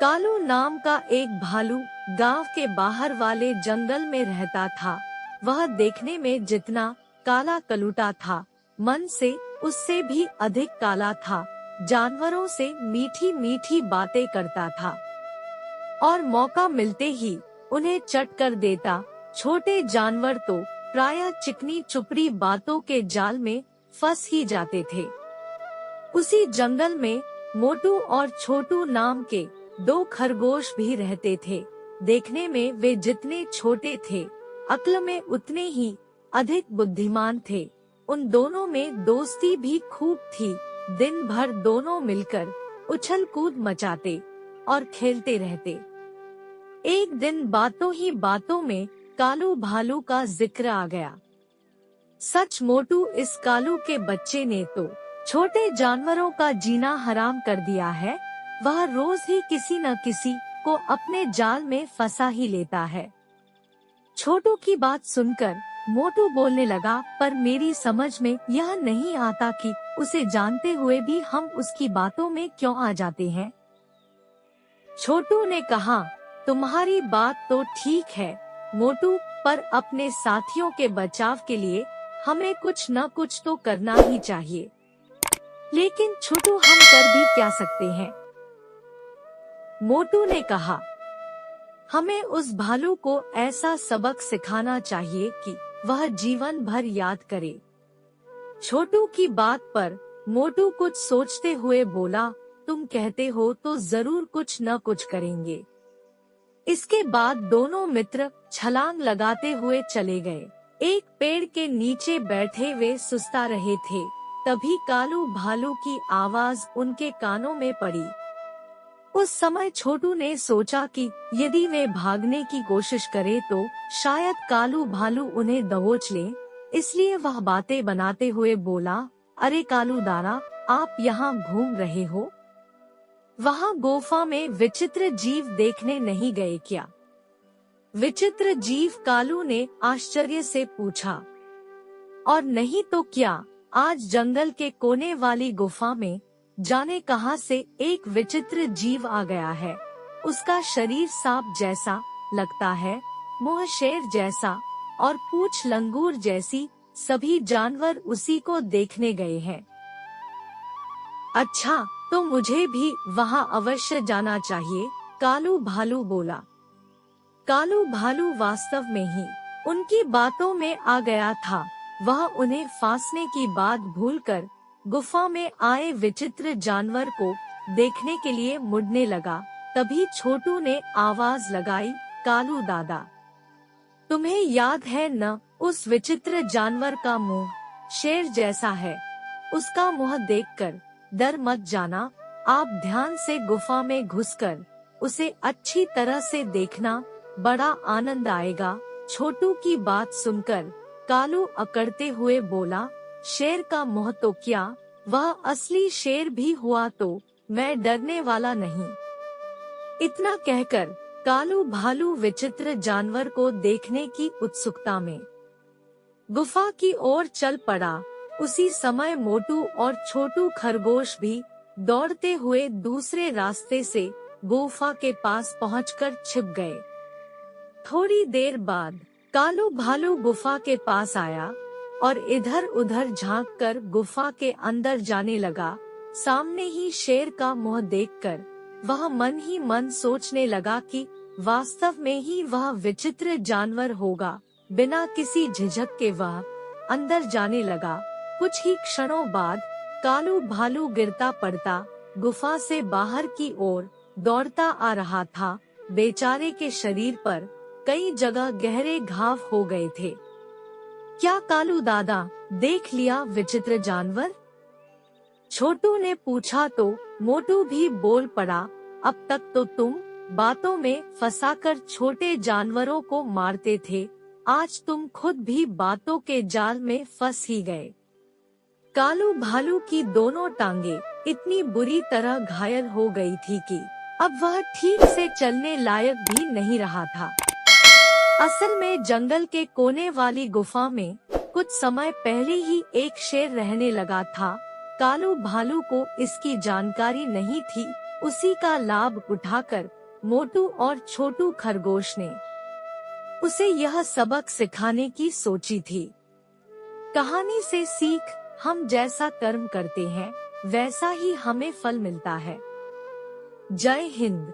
कालू नाम का एक भालू गांव के बाहर वाले जंगल में रहता था। वह देखने में जितना काला कलूटा था, मन से उससे भी अधिक काला था। जानवरों से मीठी मीठी बातें करता था और मौका मिलते ही उन्हें चट कर देता। छोटे जानवर तो प्रायः चिकनी चुपड़ी बातों के जाल में फंस ही जाते थे। उसी जंगल में मोटू और छोटू नाम के दो खरगोश भी रहते थे। देखने में वे जितने छोटे थे, अक्ल में उतने ही अधिक बुद्धिमान थे। उन दोनों में दोस्ती भी खूब थी। दिन भर दोनों मिलकर उछल कूद मचाते और खेलते रहते। एक दिन बातों ही बातों में कालू भालू का जिक्र आ गया। सच मोटू, इस कालू के बच्चे ने तो छोटे जानवरों का जीना हराम कर दिया है। वह रोज ही किसी न किसी को अपने जाल में फंसा ही लेता है। छोटू की बात सुनकर मोटू बोलने लगा, पर मेरी समझ में यह नहीं आता कि उसे जानते हुए भी हम उसकी बातों में क्यों आ जाते हैं। छोटू ने कहा, तुम्हारी बात तो ठीक है मोटू, पर अपने साथियों के बचाव के लिए हमें कुछ न कुछ तो करना ही चाहिए। लेकिन छोटू, हम कर भी क्या सकते हैं? मोटू ने कहा, हमें उस भालू को ऐसा सबक सिखाना चाहिए कि वह जीवन भर याद करे। छोटू की बात पर मोटू कुछ सोचते हुए बोला, तुम कहते हो तो जरूर कुछ न कुछ करेंगे। इसके बाद दोनों मित्र छलांग लगाते हुए चले गए। एक पेड़ के नीचे बैठे वे सुस्ता रहे थे, तभी कालू भालू की आवाज उनके कानों में पड़ी। उस समय छोटू ने सोचा कि यदि वे भागने की कोशिश करे तो शायद कालू भालू उन्हें दबोच ले। इसलिए वह बातें बनाते हुए बोला, अरे कालू दाना, आप यहाँ घूम रहे हो? वहाँ गुफा में विचित्र जीव देखने नहीं गए क्या? विचित्र जीव? कालू ने आश्चर्य से पूछा। और नहीं तो क्या, आज जंगल के कोने वाली गुफा में जाने कहां से एक विचित्र जीव आ गया है। उसका शरीर सांप जैसा लगता है, मुंह शेर जैसा और पूंछ लंगूर जैसी। सभी जानवर उसी को देखने गए हैं। अच्छा, तो मुझे भी वहां अवश्य जाना चाहिए, कालू भालू बोला। कालू भालू वास्तव में ही उनकी बातों में आ गया था। वह उन्हें फांसने की बात भूलकर गुफा में आए विचित्र जानवर को देखने के लिए मुड़ने लगा। तभी छोटू ने आवाज लगाई, कालू दादा, तुम्हें याद है न, उस विचित्र जानवर का मुंह शेर जैसा है। उसका मुंह देखकर डर मत जाना। आप ध्यान से गुफा में घुसकर उसे अच्छी तरह से देखना, बड़ा आनंद आएगा। छोटू की बात सुनकर कालू अकड़ते हुए बोला, शेर का मुंह तो क्या, वह असली शेर भी हुआ तो मैं डरने वाला नहीं। इतना कहकर कालू भालू विचित्र जानवर को देखने की उत्सुकता में गुफा की ओर चल पड़ा। उसी समय मोटू और छोटू खरगोश भी दौड़ते हुए दूसरे रास्ते से गुफा के पास पहुंचकर छिप गए। थोड़ी देर बाद कालू भालू गुफा के पास आया और इधर उधर झांककर गुफा के अंदर जाने लगा। सामने ही शेर का मुंह देखकर वह मन ही मन सोचने लगा कि वास्तव में ही वह विचित्र जानवर होगा। बिना किसी झिझक के वह अंदर जाने लगा। कुछ ही क्षणों बाद कालू भालू गिरता पड़ता गुफा से बाहर की ओर दौड़ता आ रहा था। बेचारे के शरीर पर कई जगह गहरे घाव हो गए थे। क्या कालू दादा, देख लिया विचित्र जानवर? छोटू ने पूछा तो मोटू भी बोल पड़ा, अब तक तो तुम बातों में फंसाकर छोटे जानवरों को मारते थे, आज तुम खुद भी बातों के जाल में फंस ही गए। कालू भालू की दोनों टांगे इतनी बुरी तरह घायल हो गई थी कि अब वह ठीक से चलने लायक भी नहीं रहा था। असल में जंगल के कोने वाली गुफा में कुछ समय पहले ही एक शेर रहने लगा था। कालू भालू को इसकी जानकारी नहीं थी, उसी का लाभ उठाकर मोटू और छोटू खरगोश ने उसे यह सबक सिखाने की सोची थी। कहानी से सीख, हम जैसा कर्म करते हैं वैसा ही हमें फल मिलता है। जय हिंद।